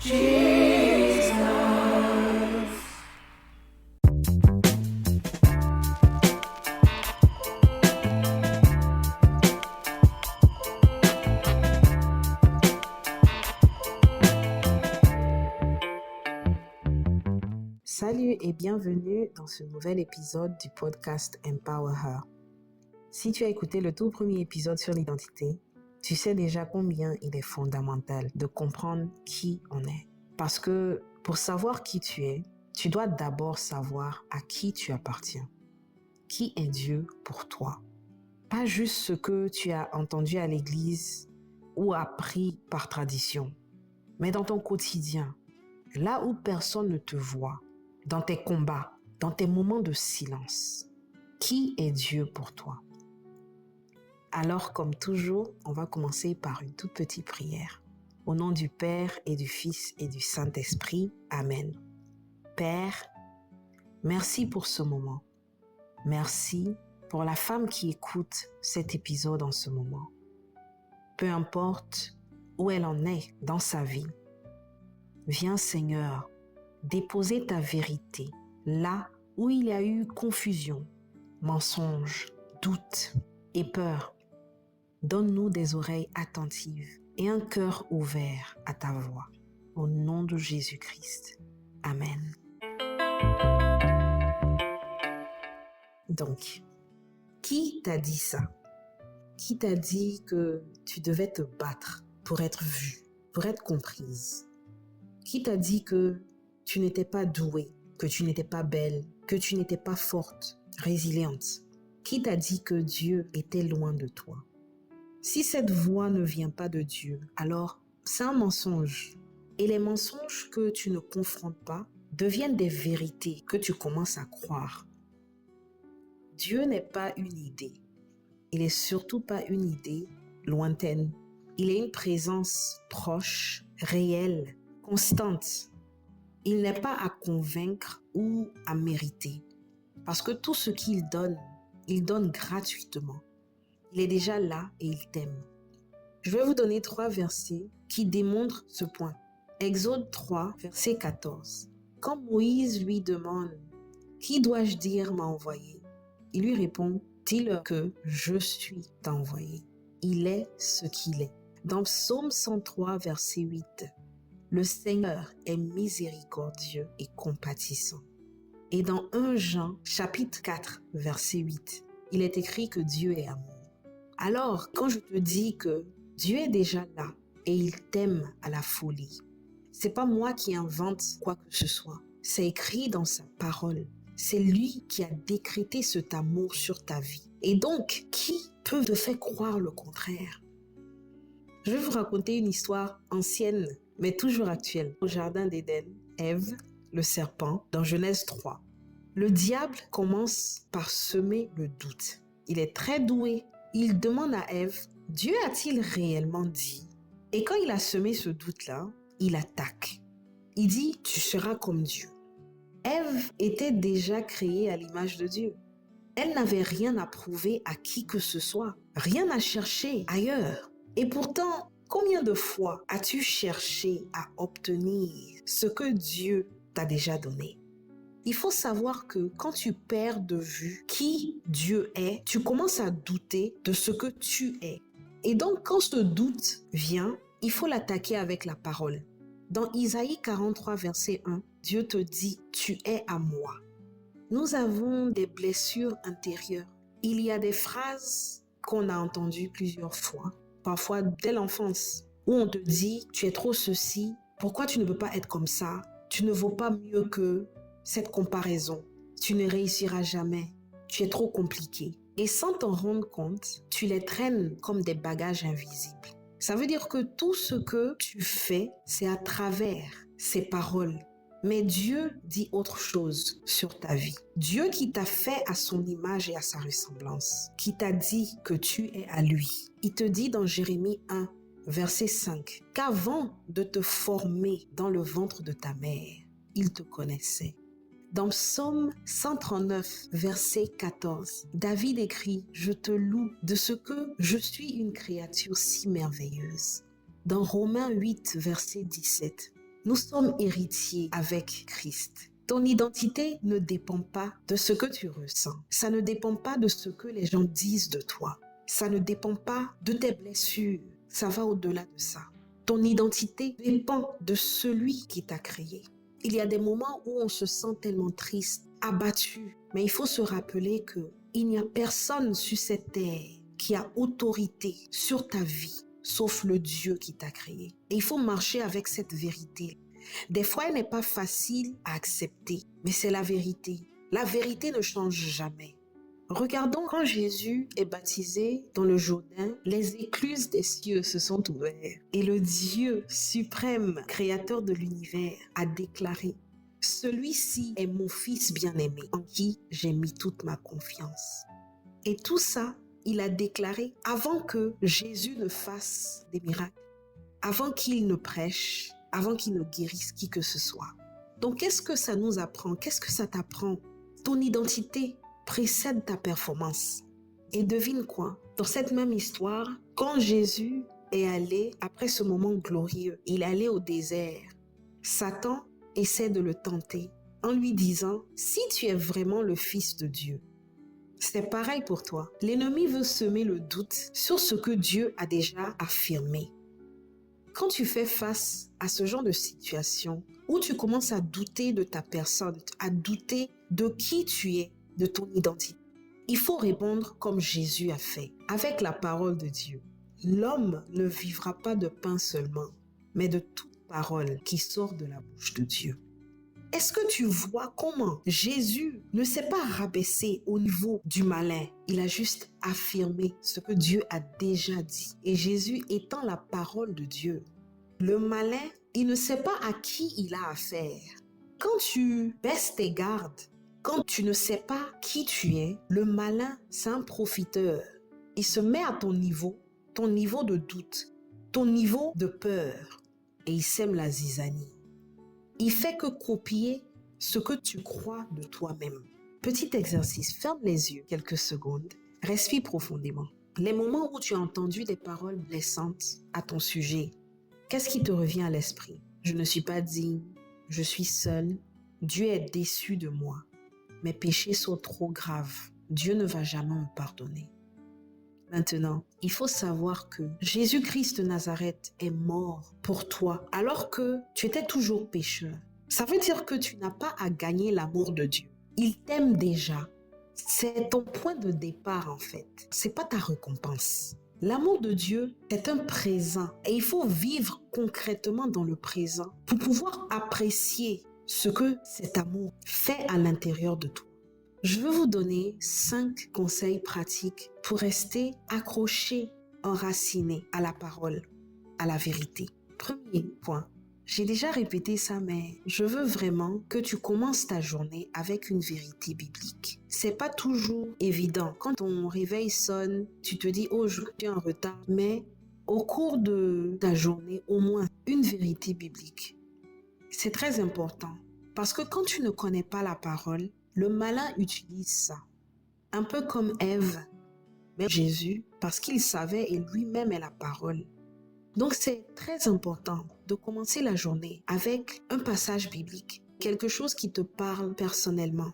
Jesus. Salut et bienvenue dans ce nouvel épisode du podcast Empower Her. Si tu as écouté le tout premier épisode sur l'identité, tu sais déjà combien il est fondamental de comprendre qui on est. Parce que pour savoir qui tu es, tu dois d'abord savoir à qui tu appartiens. Qui est Dieu pour toi? Pas juste ce que tu as entendu à l'église ou appris par tradition, mais dans ton quotidien, là où personne ne te voit, dans tes combats, dans tes moments de silence. Qui est Dieu pour toi? Alors, comme toujours, on va commencer par une toute petite prière. Au nom du Père et du Fils et du Saint-Esprit, Amen. Père, merci pour ce moment. Merci pour la femme qui écoute cet épisode en ce moment. Peu importe où elle en est dans sa vie, viens Seigneur, déposer ta vérité là où il y a eu confusion, mensonge, doute et peur. Donne-nous des oreilles attentives et un cœur ouvert à ta voix. Au nom de Jésus-Christ. Amen. Donc, qui t'a dit ça? Qui t'a dit que tu devais te battre pour être vue, pour être comprise? Qui t'a dit que tu n'étais pas douée, que tu n'étais pas belle, que tu n'étais pas forte, résiliente? Qui t'a dit que Dieu était loin de toi? Si cette voix ne vient pas de Dieu, alors c'est un mensonge. Et les mensonges que tu ne confrontes pas deviennent des vérités que tu commences à croire. Dieu n'est pas une idée. Il n'est surtout pas une idée lointaine. Il est une présence proche, réelle, constante. Il n'est pas à convaincre ou à mériter. Parce que tout ce qu'il donne gratuitement. Il est déjà là et il t'aime. Je vais vous donner 3 versets qui démontrent ce point. Exode 3, verset 14. Quand Moïse lui demande « Qui dois-je dire m'a envoyé ?» Il lui répond « Dis-leur que je suis t'envoyé. Il est ce qu'il est. » Dans Psaume 103, verset 8, « Le Seigneur est miséricordieux et compatissant. » Et dans 1 Jean, chapitre 4, verset 8, il est écrit que Dieu est amour. Alors, quand je te dis que Dieu est déjà là et il t'aime à la folie, c'est pas moi qui invente quoi que ce soit. C'est écrit dans sa parole. C'est lui qui a décrété cet amour sur ta vie. Et donc, qui peut te faire croire le contraire? Je vais vous raconter une histoire ancienne, mais toujours actuelle. Au jardin d'Éden, Ève, le serpent, dans Genèse 3. Le diable commence par semer le doute. Il est très doué. Il demande à Ève, Dieu a-t-il réellement dit? Et quand il a semé ce doute-là, il attaque. Il dit, tu seras comme Dieu. Ève était déjà créée à l'image de Dieu. Elle n'avait rien à prouver à qui que ce soit, rien à chercher ailleurs. Et pourtant, combien de fois as-tu cherché à obtenir ce que Dieu t'a déjà donné? Il faut savoir que quand tu perds de vue qui Dieu est, tu commences à douter de ce que tu es. Et donc, quand ce doute vient, il faut l'attaquer avec la parole. Dans Isaïe 43, verset 1, Dieu te dit « Tu es à moi ». Nous avons des blessures intérieures. Il y a des phrases qu'on a entendues plusieurs fois, parfois dès l'enfance, où on te dit « Tu es trop ceci, pourquoi tu ne peux pas être comme ça? Tu ne vaux pas mieux que… » Cette comparaison, tu ne réussiras jamais, tu es trop compliqué. Et sans t'en rendre compte, tu les traînes comme des bagages invisibles. Ça veut dire que tout ce que tu fais, c'est à travers ces paroles. Mais Dieu dit autre chose sur ta vie. Dieu qui t'a fait à son image et à sa ressemblance, qui t'a dit que tu es à lui. Il te dit dans Jérémie 1, verset 5, qu'avant de te former dans le ventre de ta mère, il te connaissait. Dans Psaume 139, verset 14, David écrit « Je te loue de ce que je suis une créature si merveilleuse. » Dans Romains 8, verset 17, Nous sommes héritiers avec Christ. Ton identité ne dépend pas de ce que tu ressens. Ça ne dépend pas de ce que les gens disent de toi. Ça ne dépend pas de tes blessures. Ça va au-delà de ça. Ton identité dépend de celui qui t'a créé. Il y a des moments où on se sent tellement triste, abattu. Mais il faut se rappeler qu'il n'y a personne sur cette terre qui a autorité sur ta vie, sauf le Dieu qui t'a créé. Et il faut marcher avec cette vérité. Des fois, elle n'est pas facile à accepter, mais c'est la vérité. La vérité ne change jamais. Regardons quand Jésus est baptisé dans le Jourdain, les écluses des cieux se sont ouvertes et le Dieu suprême, créateur de l'univers, a déclaré « Celui-ci est mon fils bien-aimé en qui j'ai mis toute ma confiance. » Et tout ça, il a déclaré avant que Jésus ne fasse des miracles, avant qu'il ne prêche, avant qu'il ne guérisse qui que ce soit. Donc, qu'est-ce que ça nous apprend? Qu'est-ce que ça t'apprend? Ton identité précède ta performance. Et devine quoi? Dans cette même histoire, quand Jésus est allé, après ce moment glorieux, il est allé au désert. Satan essaie de le tenter en lui disant « Si tu es vraiment le Fils de Dieu, c'est pareil pour toi. » L'ennemi veut semer le doute sur ce que Dieu a déjà affirmé. Quand tu fais face à ce genre de situation où tu commences à douter de ta personne, à douter de qui tu es, de ton identité, il faut répondre comme Jésus a fait, avec la parole de Dieu. L'homme ne vivra pas de pain seulement, mais de toute parole qui sort de la bouche de Dieu. Est-ce que tu vois comment Jésus ne s'est pas rabaissé au niveau du malin? Il a juste affirmé ce que Dieu a déjà dit. Et Jésus étant la parole de Dieu, le malin, il ne sait pas à qui il a affaire. Quand tu baisses tes gardes, quand tu ne sais pas qui tu es, le malin, c'est un profiteur. Il se met à ton niveau de doute, ton niveau de peur, et il sème la zizanie. Il fait que copier ce que tu crois de toi-même. Petit exercice, ferme les yeux quelques secondes, respire profondément. Les moments où tu as entendu des paroles blessantes à ton sujet, qu'est-ce qui te revient à l'esprit? Je ne suis pas digne, je suis seul, Dieu est déçu de moi, mes péchés sont trop graves, Dieu ne va jamais me pardonner. Maintenant, il faut savoir que Jésus-Christ de Nazareth est mort pour toi alors que tu étais toujours pécheur. Ça veut dire que tu n'as pas à gagner l'amour de Dieu. Il t'aime déjà. C'est ton point de départ en fait. C'est pas ta récompense. L'amour de Dieu est un présent et il faut vivre concrètement dans le présent pour pouvoir apprécier ce que cet amour fait à l'intérieur de toi. Je veux vous donner 5 conseils pratiques pour rester accroché, enraciné à la parole, à la vérité. Premier point, j'ai déjà répété ça, mais je veux vraiment que tu commences ta journée avec une vérité biblique. C'est pas toujours évident. Quand ton réveil sonne, tu te dis « Oh, je suis en retard », mais au cours de ta journée, au moins une vérité biblique. C'est très important parce que quand tu ne connais pas la parole, le malin utilise ça, un peu comme Ève, mais Jésus, parce qu'il savait et lui-même est la parole. Donc c'est très important de commencer la journée avec un passage biblique, quelque chose qui te parle personnellement.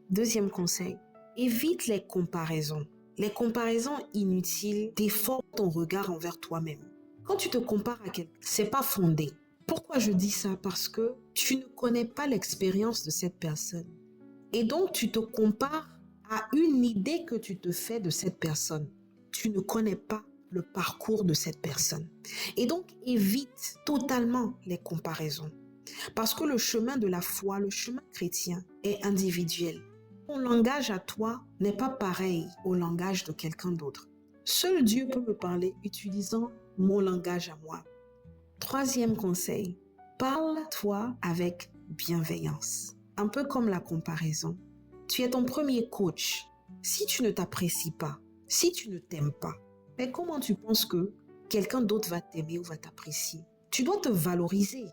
Deuxième conseil, évite les comparaisons. Les comparaisons inutiles déforment ton regard envers toi-même. Quand tu te compares à quelqu'un, c'est pas fondé. Pourquoi je dis ça? Parce que tu ne connais pas l'expérience de cette personne. Et donc, tu te compares à une idée que tu te fais de cette personne. Tu ne connais pas le parcours de cette personne. Et donc, évite totalement les comparaisons. Parce que le chemin de la foi, le chemin chrétien est individuel. Ton langage à toi n'est pas pareil au langage de quelqu'un d'autre. Seul Dieu peut me parler utilisant mon langage à moi. Troisième conseil, parle-toi avec bienveillance. Un peu comme la comparaison. Tu es ton premier coach. Si tu ne t'apprécies pas, si tu ne t'aimes pas, mais comment tu penses que quelqu'un d'autre va t'aimer ou va t'apprécier? Tu dois te valoriser.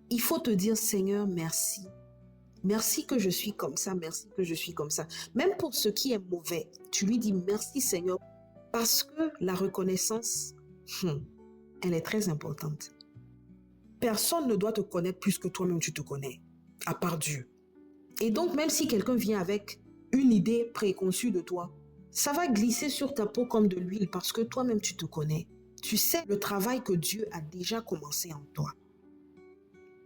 Il faut te dire, Seigneur, merci. Merci que je suis comme ça, merci que je suis comme ça. Même pour ce qui est mauvais, tu lui dis merci, Seigneur, parce que la reconnaissance, elle est très importante. Personne ne doit te connaître plus que toi-même tu te connais, à part Dieu. Et donc, même si quelqu'un vient avec une idée préconçue de toi, ça va glisser sur ta peau comme de l'huile parce que toi-même tu te connais. Tu sais le travail que Dieu a déjà commencé en toi.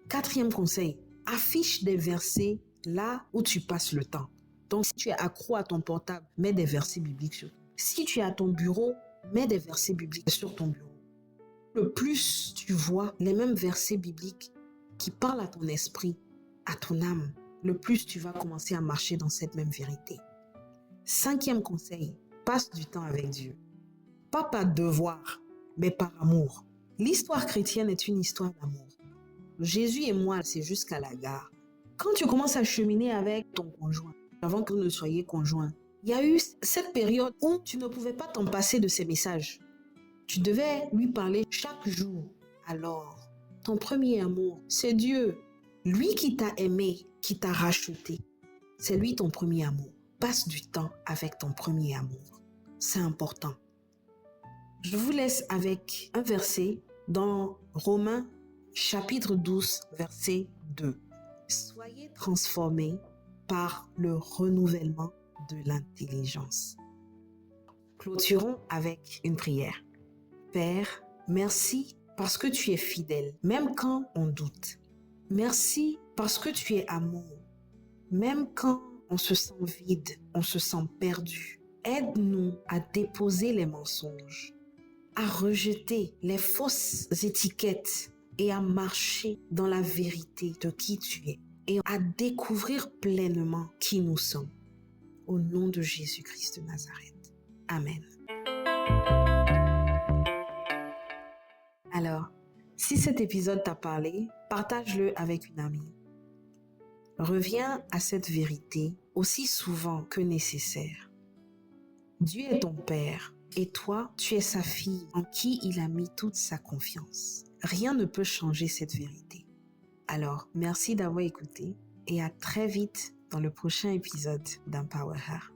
4e conseil, affiche des versets là où tu passes le temps. Donc, si tu es accro à ton portable, mets des versets bibliques sur. Si tu es à ton bureau, mets des versets bibliques sur ton bureau. Le plus tu vois les mêmes versets bibliques qui parlent à ton esprit, à ton âme, le plus tu vas commencer à marcher dans cette même vérité. 5e conseil, passe du temps avec Dieu. Pas par devoir, mais par amour. L'histoire chrétienne est une histoire d'amour. Jésus et moi, c'est jusqu'à la gare. Quand tu commences à cheminer avec ton conjoint, avant que vous ne soyez conjoints, il y a eu cette période où tu ne pouvais pas t'en passer de ses messages. Tu devais lui parler chaque jour. Alors, ton premier amour, c'est Dieu. Lui qui t'a aimé, qui t'a racheté. C'est lui ton premier amour. Passe du temps avec ton premier amour. C'est important. Je vous laisse avec un verset dans Romains chapitre 12, verset 2. Soyez transformés par le renouvellement de l'intelligence. Clôturons avec une prière. Père, merci parce que tu es fidèle, même quand on doute. Merci parce que tu es amour, même quand on se sent vide, on se sent perdu. Aide-nous à déposer les mensonges, à rejeter les fausses étiquettes et à marcher dans la vérité de qui tu es et à découvrir pleinement qui nous sommes. Au nom de Jésus-Christ de Nazareth. Amen. Alors, si cet épisode t'a parlé, partage-le avec une amie. Reviens à cette vérité aussi souvent que nécessaire. Dieu est ton Père et toi, tu es sa fille en qui il a mis toute sa confiance. Rien ne peut changer cette vérité. Alors, merci d'avoir écouté et à très vite dans le prochain épisode d'Empower Her.